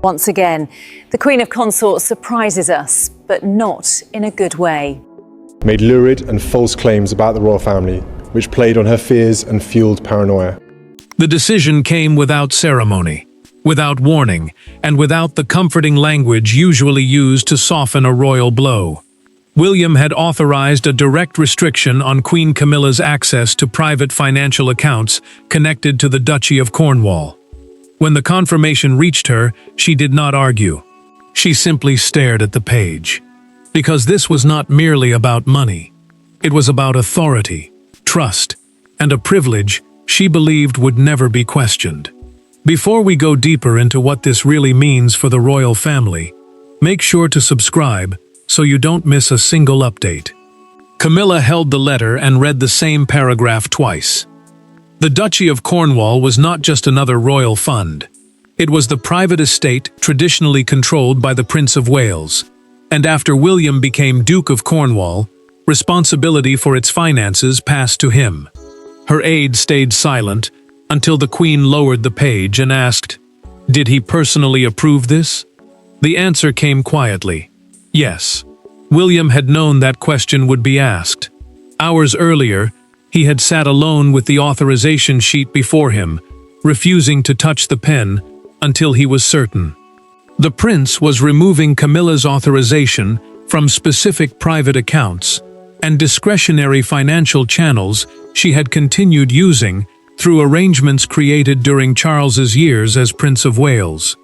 Once again, the Queen of Consorts surprises us, but not in a good way. Made lurid and false claims about the royal family, which played on her fears and fueled paranoia. The decision came without ceremony, without warning, and without the comforting language usually used to soften a royal blow. William had authorized a direct restriction on Queen Camilla's access to private financial accounts connected to the Duchy of Cornwall. When the confirmation reached her, she did not argue. She simply stared at the page. Because this was not merely about money. It was about authority, trust, and a privilege she believed would never be questioned. Before we go deeper into what this really means for the royal family, make sure to subscribe so you don't miss a single update. Camilla held the letter and read the same paragraph twice. The Duchy of Cornwall was not just another royal fund. It was the private estate traditionally controlled by the Prince of Wales. And after William became Duke of Cornwall, responsibility for its finances passed to him. Her aide stayed silent until the Queen lowered the page and asked, "Did he personally approve this?" The answer came quietly. Yes. William had known that question would be asked. Hours earlier, he had sat alone with the authorization sheet before him, refusing to touch the pen until he was certain. The prince was removing Camilla's authorization from specific private accounts and discretionary financial channels she had continued using through arrangements created during Charles's years as Prince of Wales.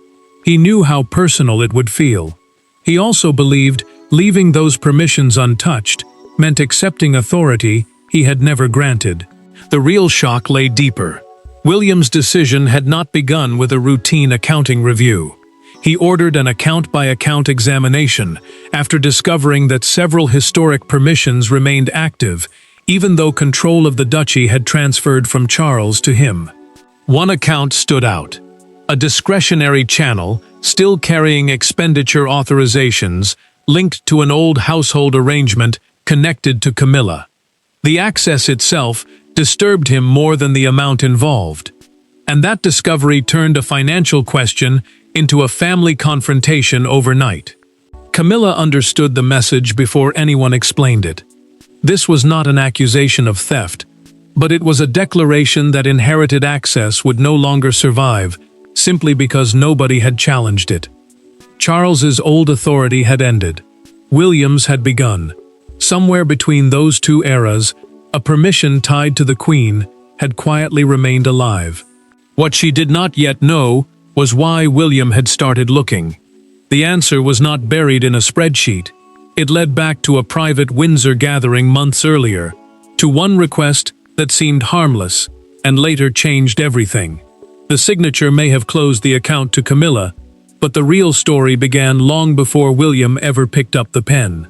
He knew how personal it would feel. He also believed leaving those permissions untouched meant accepting authority he had never granted. The real shock lay deeper. William's decision had not begun with a routine accounting review. He ordered an account-by-account examination after discovering that several historic permissions remained active, even though control of the duchy had transferred from Charles to him. One account stood out. A discretionary channel, still carrying expenditure authorizations, linked to an old household arrangement connected to Camilla. The access itself disturbed him more than the amount involved. And that discovery turned a financial question into a family confrontation overnight. Camilla understood the message before anyone explained it. This was not an accusation of theft, but it was a declaration that inherited access would no longer survive, simply because nobody had challenged it. Charles's old authority had ended. William's had begun. Somewhere between those two eras, a permission tied to the Queen had quietly remained alive. What she did not yet know was why William had started looking. The answer was not buried in a spreadsheet. It led back to a private Windsor gathering months earlier, to one request that seemed harmless and later changed everything. The signature may have closed the account to Camilla, but the real story began long before William ever picked up the pen.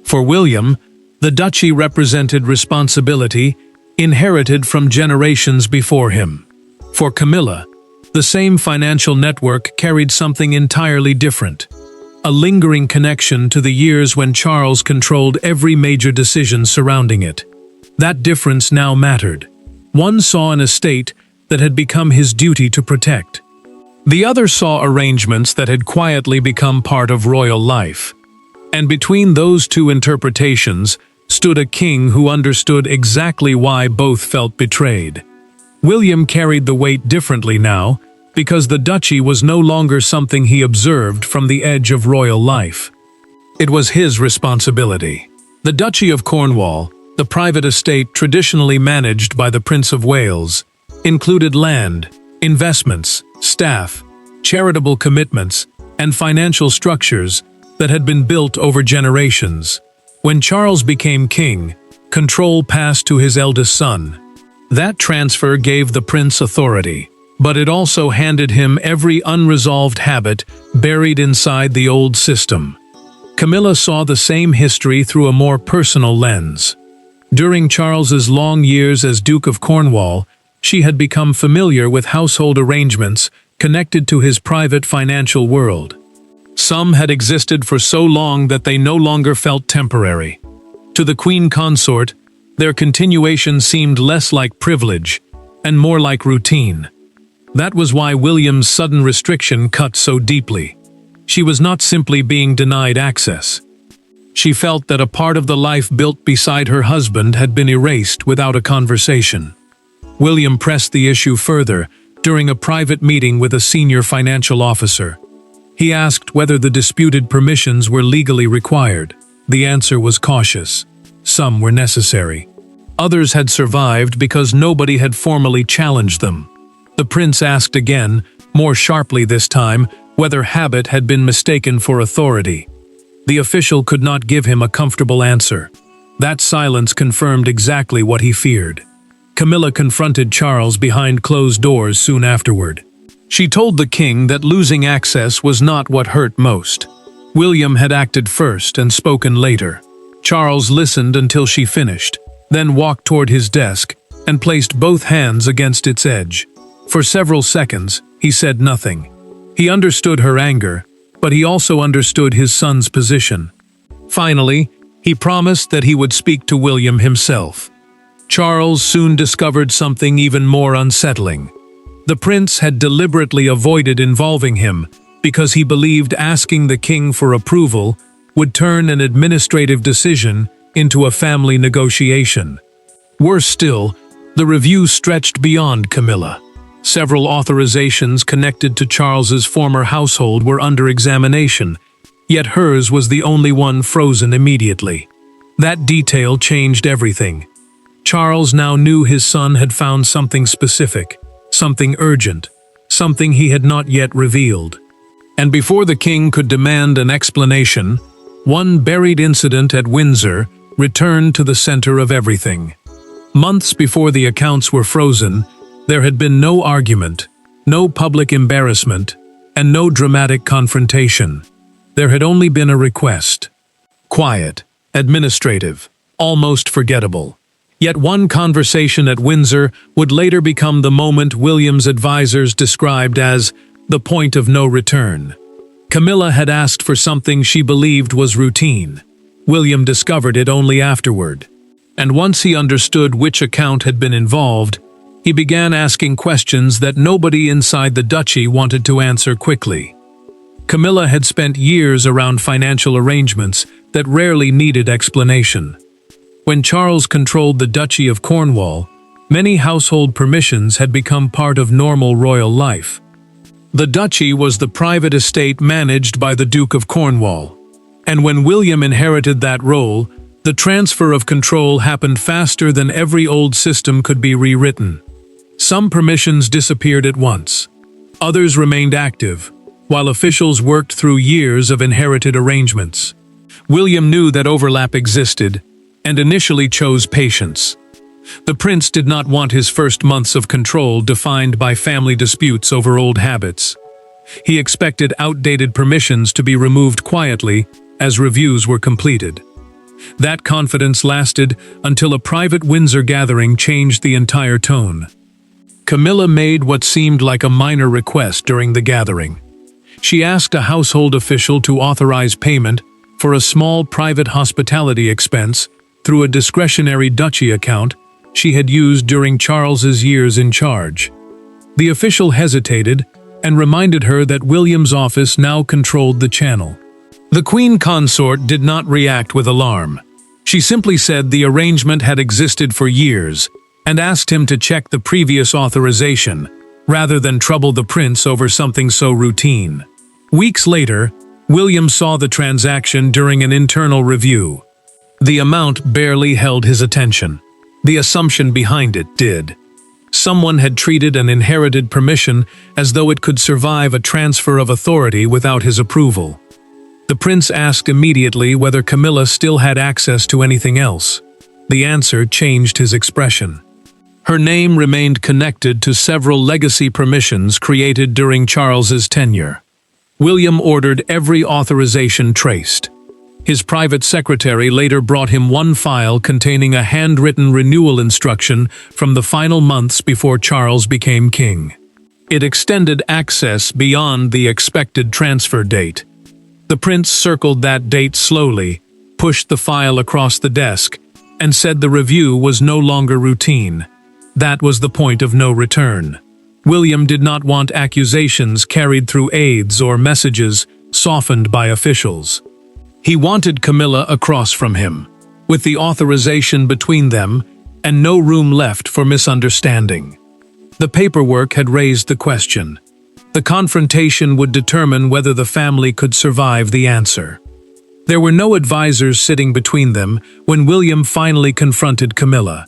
For William, the duchy represented responsibility inherited from generations before him. For Camilla, the same financial network carried something entirely different, a lingering connection to the years when Charles controlled every major decision surrounding it. That difference now mattered. One saw an estate that had become his duty to protect. The other saw arrangements that had quietly become part of royal life. And between those two interpretations stood a king who understood exactly why both felt betrayed. William carried the weight differently now, because the duchy was no longer something he observed from the edge of royal life. It was his responsibility. The Duchy of Cornwall, the private estate traditionally managed by the Prince of Wales, included land, investments, staff, charitable commitments, and financial structures that had been built over generations. When Charles became king, control passed to his eldest son. That transfer gave the prince authority, but it also handed him every unresolved habit buried inside the old system. Camilla saw the same history through a more personal lens. During Charles's long years as Duke of Cornwall, she had become familiar with household arrangements connected to his private financial world. Some had existed for so long that they no longer felt temporary. To the Queen Consort, their continuation seemed less like privilege and more like routine. That was why William's sudden restriction cut so deeply. She was not simply being denied access. She felt that a part of the life built beside her husband had been erased without a conversation. William pressed the issue further during a private meeting with a senior financial officer. He asked whether the disputed permissions were legally required. The answer was cautious. Some were necessary. Others had survived because nobody had formally challenged them. The prince asked again, more sharply this time, whether habit had been mistaken for authority. The official could not give him a comfortable answer. That silence confirmed exactly what he feared. Camilla confronted Charles behind closed doors soon afterward. She told the king that losing access was not what hurt most. William had acted first and spoken later. Charles listened until she finished, then walked toward his desk and placed both hands against its edge. For several seconds, he said nothing. He understood her anger, but he also understood his son's position. Finally, he promised that he would speak to William himself. Charles soon discovered something even more unsettling. The prince had deliberately avoided involving him because he believed asking the king for approval would turn an administrative decision into a family negotiation. Worse still, the review stretched beyond Camilla. Several authorizations connected to Charles's former household were under examination, yet hers was the only one frozen immediately. That detail changed everything. Charles now knew his son had found something specific, something urgent, something he had not yet revealed. And before the king could demand an explanation, one buried incident at Windsor returned to the center of everything. Months before the accounts were frozen, there had been no argument, no public embarrassment, and no dramatic confrontation. There had only been a request. Quiet, administrative, almost forgettable. Yet one conversation at Windsor would later become the moment William's advisors described as the point of no return. Camilla had asked for something she believed was routine. William discovered it only afterward. And once he understood which account had been involved, he began asking questions that nobody inside the duchy wanted to answer quickly. Camilla had spent years around financial arrangements that rarely needed explanation. When Charles controlled the Duchy of Cornwall, many household permissions had become part of normal royal life. The duchy was the private estate managed by the Duke of Cornwall, and when William inherited that role, the transfer of control happened faster than every old system could be rewritten. Some permissions disappeared at once. Others remained active, while officials worked through years of inherited arrangements. William knew that overlap existed, and initially chose patience. The prince did not want his first months of control defined by family disputes over old habits. He expected outdated permissions to be removed quietly as reviews were completed. That confidence lasted until a private Windsor gathering changed the entire tone. Camilla made what seemed like a minor request during the gathering. She asked a household official to authorize payment for a small private hospitality expense through a discretionary duchy account she had used during Charles's years in charge. The official hesitated and reminded her that William's office now controlled the channel. The Queen Consort did not react with alarm. She simply said the arrangement had existed for years and asked him to check the previous authorization, rather than trouble the prince over something so routine. Weeks later, William saw the transaction during an internal review. The amount barely held his attention. The assumption behind it did. Someone had treated an inherited permission as though it could survive a transfer of authority without his approval. The prince asked immediately whether Camilla still had access to anything else. The answer changed his expression. Her name remained connected to several legacy permissions created during Charles's tenure. William ordered every authorization traced. His private secretary later brought him one file containing a handwritten renewal instruction from the final months before Charles became king. It extended access beyond the expected transfer date. The prince circled that date slowly, pushed the file across the desk, and said the review was no longer routine. That was the point of no return. William did not want accusations carried through aides or messages softened by officials. He wanted Camilla across from him, with the authorization between them and no room left for misunderstanding. The paperwork had raised the question. The confrontation would determine whether the family could survive the answer. There were no advisors sitting between them when William finally confronted Camilla.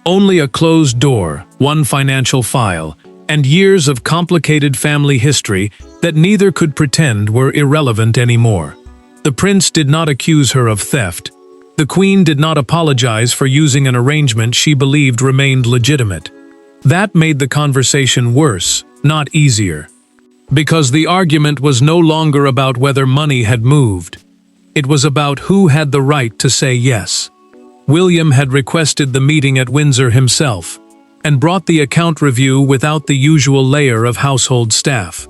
Only a closed door, one financial file, and years of complicated family history that neither could pretend were irrelevant anymore. The prince did not accuse her of theft. The queen did not apologize for using an arrangement she believed remained legitimate. That made the conversation worse, not easier. Because the argument was no longer about whether money had moved. It was about who had the right to say yes. William had requested the meeting at Windsor himself, and brought the account review without the usual layer of household staff.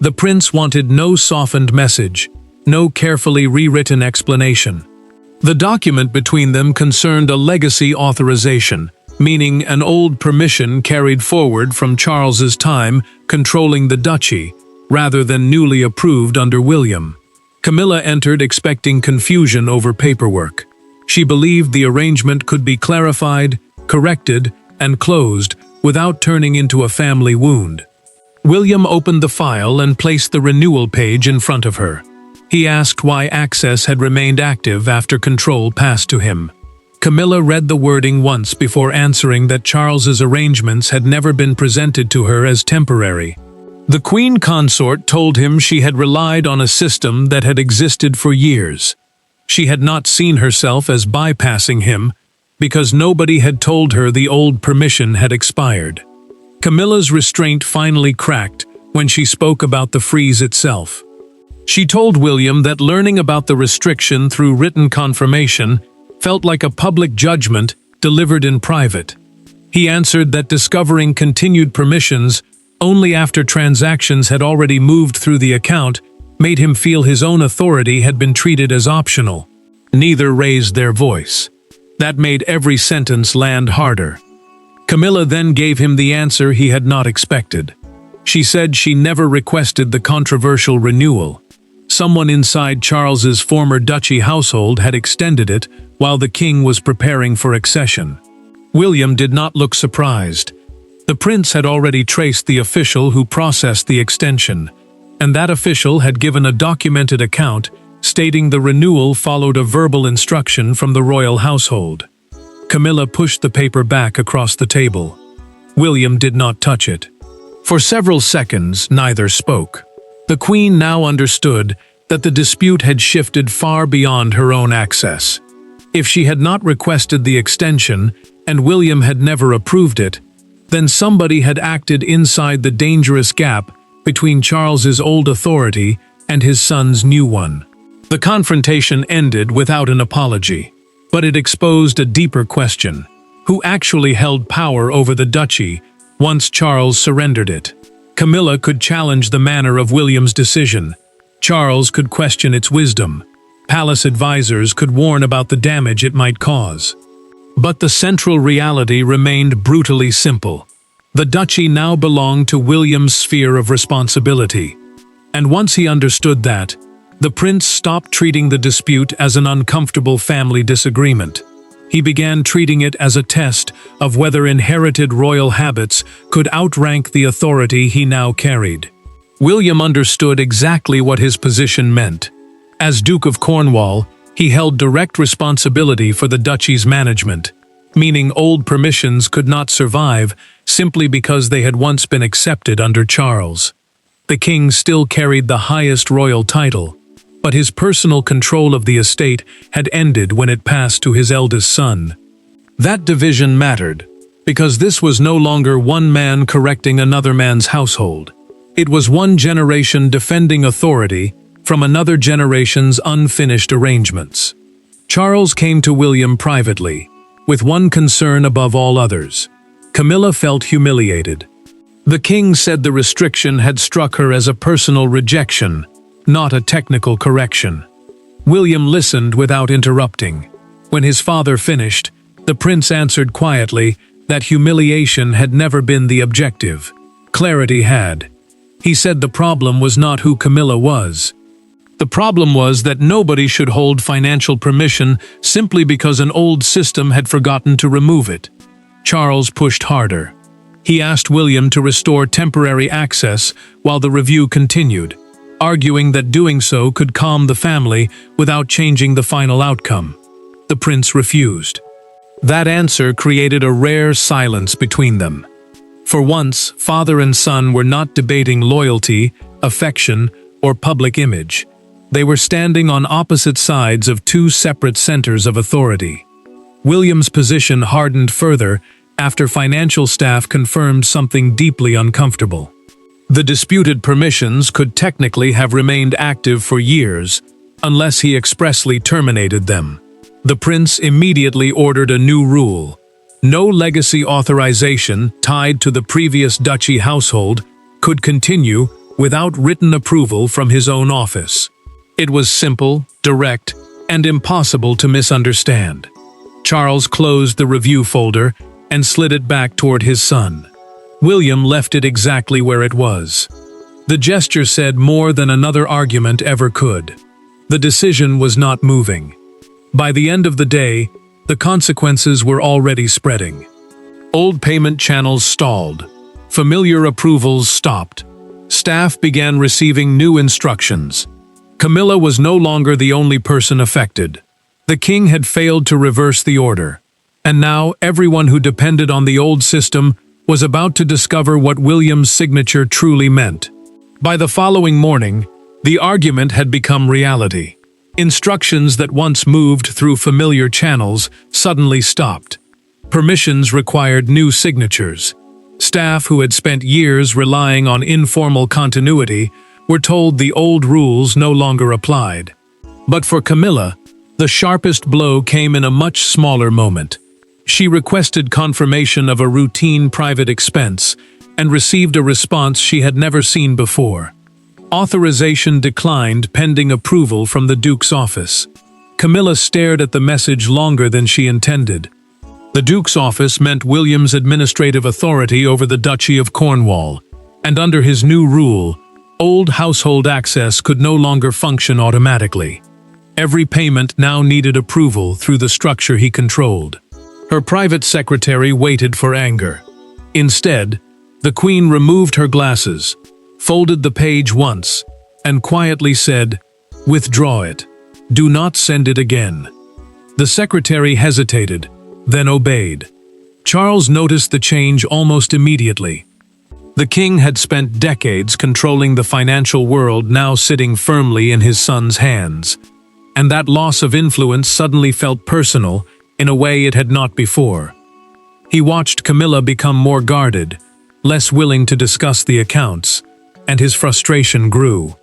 The prince wanted no softened message, no carefully rewritten explanation. The document between them concerned a legacy authorization, meaning an old permission carried forward from Charles's time controlling the duchy, rather than newly approved under William. Camilla entered expecting confusion over paperwork. She believed the arrangement could be clarified, corrected, and closed without turning into a family wound. William opened the file and placed the renewal page in front of her. He asked why access had remained active after control passed to him. Camilla read the wording once before answering that Charles's arrangements had never been presented to her as temporary. The queen consort told him she had relied on a system that had existed for years. She had not seen herself as bypassing him, because nobody had told her the old permission had expired. Camilla's restraint finally cracked when she spoke about the freeze itself. She told William that learning about the restriction through written confirmation felt like a public judgment delivered in private. He answered that discovering continued permissions only after transactions had already moved through the account made him feel his own authority had been treated as optional. Neither raised their voice. That made every sentence land harder. Camilla then gave him the answer he had not expected. She said she never requested the controversial renewal. Someone inside Charles's former duchy household had extended it while the king was preparing for accession. William did not look surprised. The prince had already traced the official who processed the extension, and that official had given a documented account stating the renewal followed a verbal instruction from the royal household. Camilla pushed the paper back across the table. William did not touch it. For several seconds, neither spoke. The queen now understood that the dispute had shifted far beyond her own access. If she had not requested the extension, and William had never approved it, then somebody had acted inside the dangerous gap between Charles's old authority and his son's new one. The confrontation ended without an apology, but it exposed a deeper question. Who actually held power over the duchy once Charles surrendered it? Camilla could challenge the manner of William's decision. Charles could question its wisdom. Palace advisors could warn about the damage it might cause. But the central reality remained brutally simple. The duchy now belonged to William's sphere of responsibility. And once he understood that, the prince stopped treating the dispute as an uncomfortable family disagreement. He began treating it as a test of whether inherited royal habits could outrank the authority he now carried. William understood exactly what his position meant. As Duke of Cornwall, he held direct responsibility for the duchy's management, meaning old permissions could not survive simply because they had once been accepted under Charles. The king still carried the highest royal title, but his personal control of the estate had ended when it passed to his eldest son. That division mattered, because this was no longer one man correcting another man's household. It was one generation defending authority from another generation's unfinished arrangements. Charles came to William privately, with one concern above all others. Camilla felt humiliated. The king said the restriction had struck her as a personal rejection, not a technical correction. William listened without interrupting. When his father finished, the prince answered quietly that humiliation had never been the objective. clarity had. He said the problem was not who Camilla was. The problem was that nobody should hold financial permission simply because an old system had forgotten to remove it. Charles pushed harder. He asked William to restore temporary access while the review continued, arguing that doing so could calm the family without changing the final outcome. The prince refused. That answer created a rare silence between them. For once, father and son were not debating loyalty, affection, or public image. They were standing on opposite sides of two separate centers of authority. William's position hardened further after financial staff confirmed something deeply uncomfortable. The disputed permissions could technically have remained active for years, unless he expressly terminated them. The prince immediately ordered a new rule. No legacy authorization tied to the previous duchy household could continue without written approval from his own office. It was simple, direct, and impossible to misunderstand. Charles closed the review folder and slid it back toward his son. William left it exactly where it was. The gesture said more than another argument ever could. The decision was not moving. By the end of the day, the consequences were already spreading. Old payment channels stalled. Familiar approvals stopped. Staff began receiving new instructions. Camilla was no longer the only person affected. The king had failed to reverse the order, and now everyone who depended on the old system was about to discover what William's signature truly meant. By the following morning, the argument had become reality. Instructions that once moved through familiar channels suddenly stopped. Permissions required new signatures. Staff who had spent years relying on informal continuity were told the old rules no longer applied. But for Camilla, the sharpest blow came in a much smaller moment. She requested confirmation of a routine private expense and received a response she had never seen before. Authorization declined pending approval from the Duke's office. Camilla stared at the message longer than she intended. The Duke's office meant William's administrative authority over the Duchy of Cornwall, and under his new rule, old household access could no longer function automatically. Every payment now needed approval through the structure he controlled. Her private secretary waited for anger. Instead, the Queen removed her glasses, folded the page once, and quietly said, "Withdraw it. Do not send it again." The secretary hesitated, then obeyed. Charles noticed the change almost immediately. The king had spent decades controlling the financial world, now sitting firmly in his son's hands, and that loss of influence suddenly felt personal in a way it had not before. He watched Camilla become more guarded, less willing to discuss the accounts, and his frustration grew.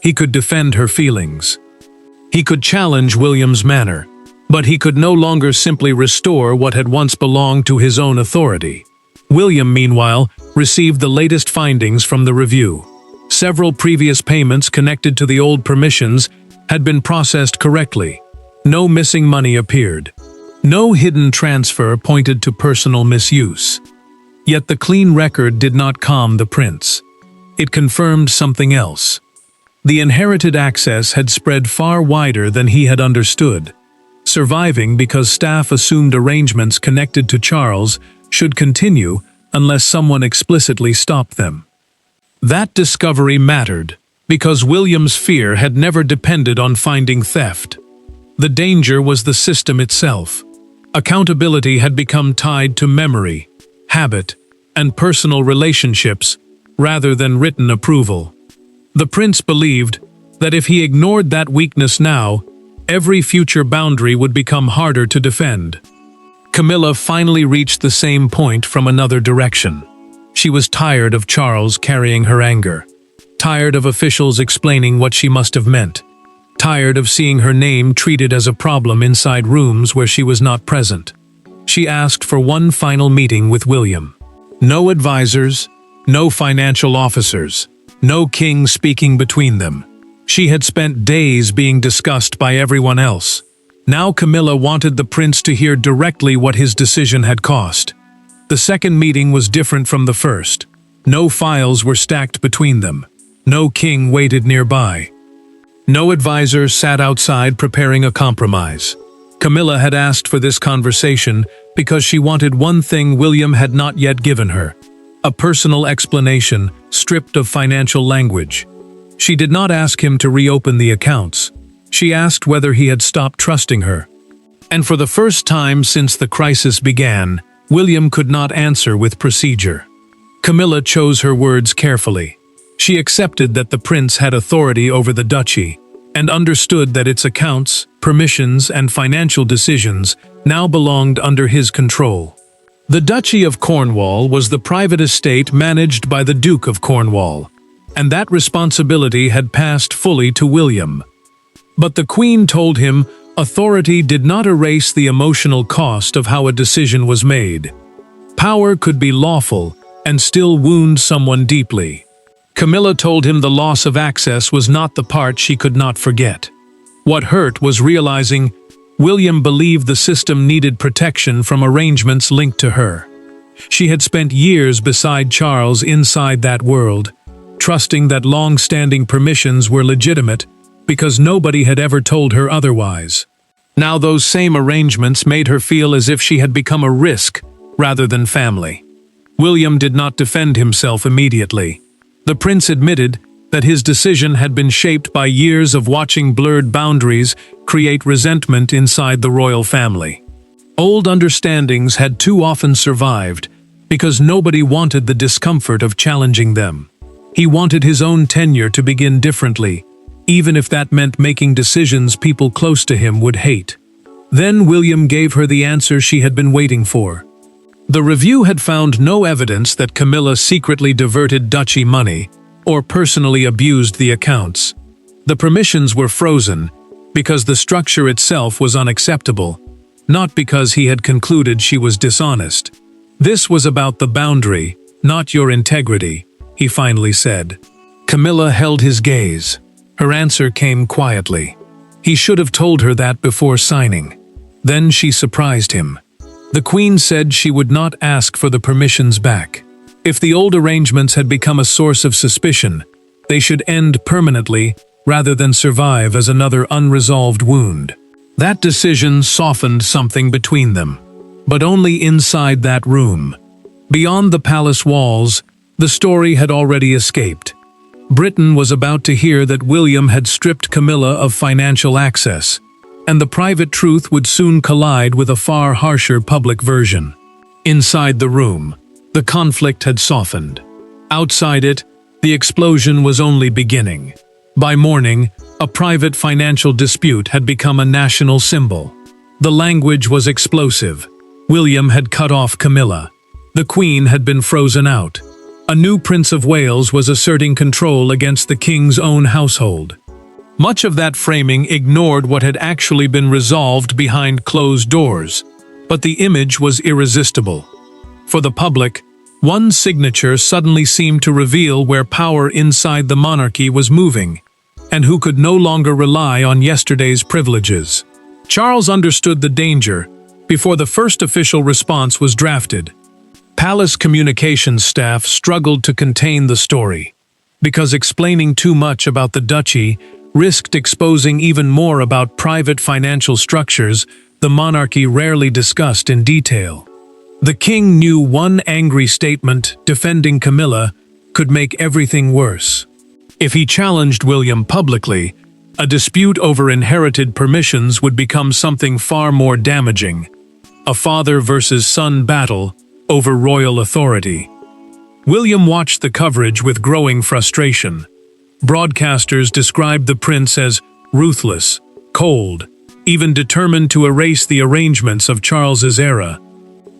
He could defend her feelings. He could challenge William's manner, but he could no longer simply restore what had once belonged to his own authority. William, meanwhile, received the latest findings from the review. Several previous payments connected to the old permissions had been processed correctly. No missing money appeared. No hidden transfer pointed to personal misuse. Yet the clean record did not calm the prince. It confirmed something else. The inherited access had spread far wider than he had understood, surviving because staff assumed arrangements connected to Charles should continue unless someone explicitly stopped them. That discovery mattered, because William's fear had never depended on finding theft. The danger was the system itself. Accountability had become tied to memory, habit, and personal relationships rather than written approval. The prince believed that if he ignored that weakness now, every future boundary would become harder to defend. Camilla finally reached the same point from another direction. She was tired of Charles carrying her anger, tired of officials explaining what she must have meant, tired of seeing her name treated as a problem inside rooms where she was not present. She asked for one final meeting with William. No advisors, no financial officers, no king speaking between them. She had spent days being discussed by everyone else. Now Camilla wanted the prince to hear directly what his decision had cost. The second meeting was different from the first. No files were stacked between them. No king waited nearby. No advisor sat outside preparing a compromise. Camilla had asked for this conversation because she wanted one thing William had not yet given her: a personal explanation stripped of financial language. She did not ask him to reopen the accounts. She asked whether he had stopped trusting her. And for the first time since the crisis began, William could not answer with procedure. Camilla chose her words carefully. She accepted that the prince had authority over the duchy, and understood that its accounts, permissions, and financial decisions now belonged under his control. The Duchy of Cornwall was the private estate managed by the Duke of Cornwall, and that responsibility had passed fully to William. But the Queen told him authority did not erase the emotional cost of how a decision was made. Power could be lawful and still wound someone deeply. Camilla told him the loss of access was not the part she could not forget. What hurt was realizing William believed the system needed protection from arrangements linked to her. She had spent years beside Charles inside that world, trusting that long-standing permissions were legitimate because nobody had ever told her otherwise. Now those same arrangements made her feel as if she had become a risk rather than family. William did not defend himself immediately. The prince admitted that his decision had been shaped by years of watching blurred boundaries create resentment inside the royal family. Old understandings had too often survived because nobody wanted the discomfort of challenging them. He wanted his own tenure to begin differently, even if that meant making decisions people close to him would hate. Then William gave her the answer she had been waiting for. The review had found no evidence that Camilla secretly diverted duchy money or personally abused the accounts. The permissions were frozen because the structure itself was unacceptable, not because he had concluded she was dishonest. This was about the boundary, not your integrity, he finally said. Camilla held his gaze. Her answer came quietly. He should have told her that before signing. Then she surprised him. The Queen said she would not ask for the permissions back. If the old arrangements had become a source of suspicion, they should end permanently rather than survive as another unresolved wound. That decision softened something between them, but only inside that room. Beyond the palace walls, the story had already escaped. Britain was about to hear that William had stripped Camilla of financial access, and the private truth would soon collide with a far harsher public version. Inside the room, the conflict had softened. Outside it, the explosion was only beginning. By morning, a private financial dispute had become a national symbol. The language was explosive. William had cut off Camilla. The Queen had been frozen out. A new Prince of Wales was asserting control against the King's own household. Much of that framing ignored what had actually been resolved behind closed doors, but the image was irresistible. For the public, one signature suddenly seemed to reveal where power inside the monarchy was moving, and who could no longer rely on yesterday's privileges. Charles understood the danger before the first official response was drafted. Palace communications staff struggled to contain the story, because explaining too much about the duchy risked exposing even more about private financial structures the monarchy rarely discussed in detail. The king knew one angry statement defending Camilla could make everything worse. If he challenged William publicly, a dispute over inherited permissions would become something far more damaging: a father versus son battle over royal authority. William watched the coverage with growing frustration. Broadcasters described the prince as ruthless, cold, even determined to erase the arrangements of Charles's era.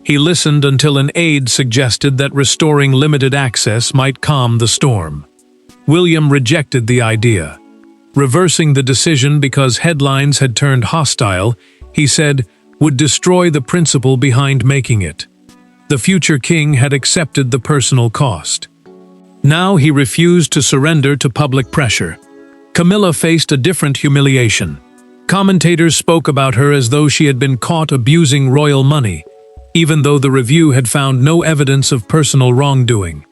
He listened until an aide suggested that restoring limited access might calm the storm. William rejected the idea. Reversing the decision because headlines had turned hostile, he said, would destroy the principle behind making it. The future king had accepted the personal cost. Now he refused to surrender to public pressure. Camilla faced a different humiliation. Commentators spoke about her as though she had been caught abusing royal money, even though the review had found no evidence of personal wrongdoing.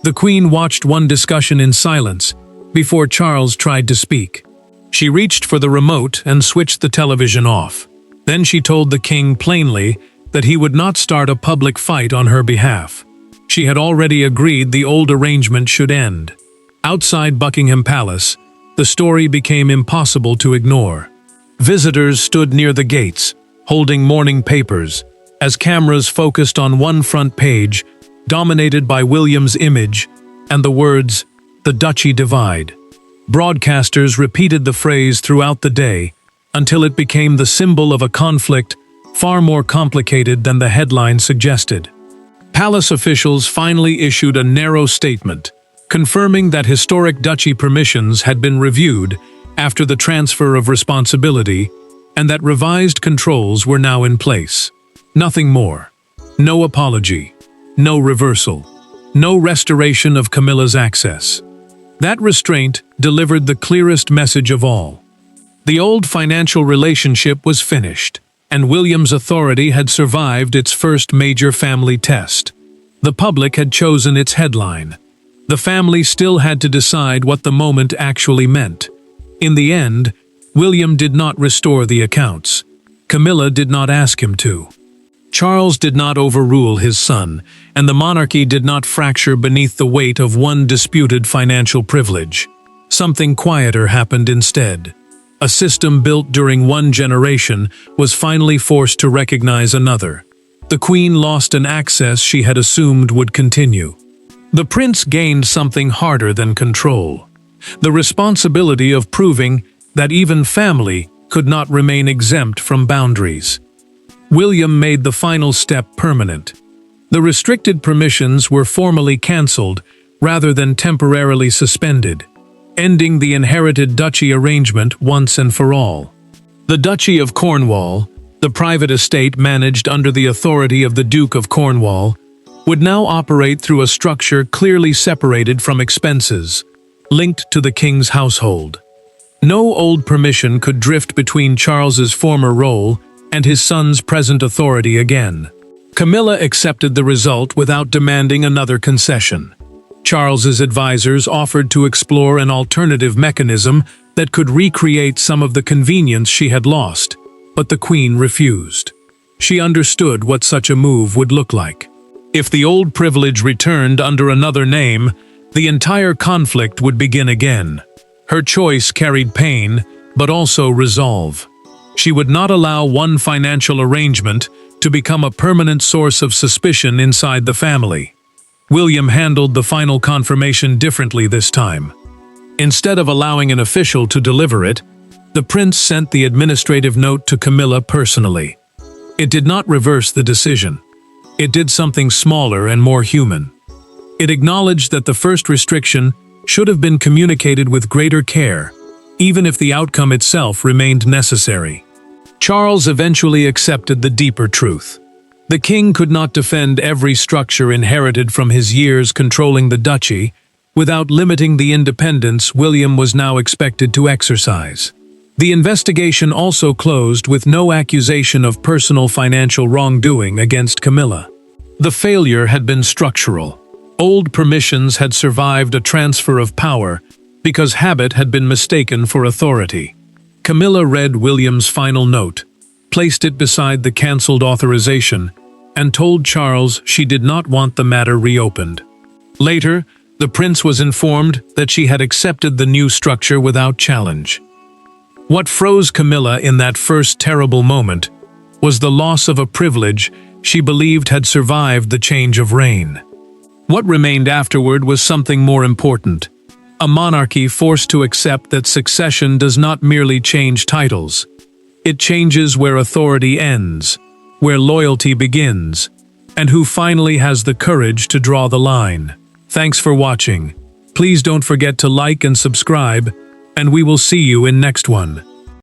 The Queen watched one discussion in silence before Charles tried to speak. She reached for the remote and switched the television off. Then she told the king plainly that he would not start a public fight on her behalf. She had already agreed the old arrangement should end. Outside Buckingham Palace, the story became impossible to ignore. Visitors stood near the gates, holding morning papers, as cameras focused on one front page, dominated by William's image and the words, "The Duchy Divide." Broadcasters repeated the phrase throughout the day until it became the symbol of a conflict far more complicated than the headline suggested. Palace officials finally issued a narrow statement, confirming that historic duchy permissions had been reviewed after the transfer of responsibility and that revised controls were now in place. Nothing more. No apology. No reversal. No restoration of Camilla's access. That restraint delivered the clearest message of all. The old financial relationship was finished, and William's authority had survived its first major family test. The public had chosen its headline. The family still had to decide what the moment actually meant. In the end, William did not restore the accounts. Camilla did not ask him to. Charles did not overrule his son, and the monarchy did not fracture beneath the weight of one disputed financial privilege. Something quieter happened instead. A system built during one generation was finally forced to recognize another. The Queen lost an access she had assumed would continue. The prince gained something harder than control: the responsibility of proving that even family could not remain exempt from boundaries. William made the final step permanent. The restricted permissions were formally cancelled rather than temporarily suspended, ending the inherited duchy arrangement once and for all. The Duchy of Cornwall, the private estate managed under the authority of the Duke of Cornwall, would now operate through a structure clearly separated from expenses, linked to the king's household. No old permission could drift between Charles's former role and his son's present authority again. Camilla accepted the result without demanding another concession. Charles's advisors offered to explore an alternative mechanism that could recreate some of the convenience she had lost, but the Queen refused. She understood what such a move would look like. If the old privilege returned under another name, the entire conflict would begin again. Her choice carried pain, but also resolve. She would not allow one financial arrangement to become a permanent source of suspicion inside the family. William handled the final confirmation differently this time. Instead of allowing an official to deliver it, the prince sent the administrative note to Camilla personally. It did not reverse the decision. It did something smaller and more human. It acknowledged that the first restriction should have been communicated with greater care, even if the outcome itself remained necessary. Charles eventually accepted the deeper truth. The king could not defend every structure inherited from his years controlling the duchy without limiting the independence William was now expected to exercise. The investigation also closed with no accusation of personal financial wrongdoing against Camilla. The failure had been structural. Old permissions had survived a transfer of power because habit had been mistaken for authority. Camilla read William's final note, placed it beside the cancelled authorization, and told Charles she did not want the matter reopened. Later, the prince was informed that she had accepted the new structure without challenge. What froze Camilla in that first terrible moment was the loss of a privilege she believed had survived the change of reign. What remained afterward was something more important: a monarchy forced to accept that succession does not merely change titles. It changes where authority ends, where loyalty begins, and who finally has the courage to draw the line. Thanks for watching. Please don't forget to like and subscribe, and we will see you in next one.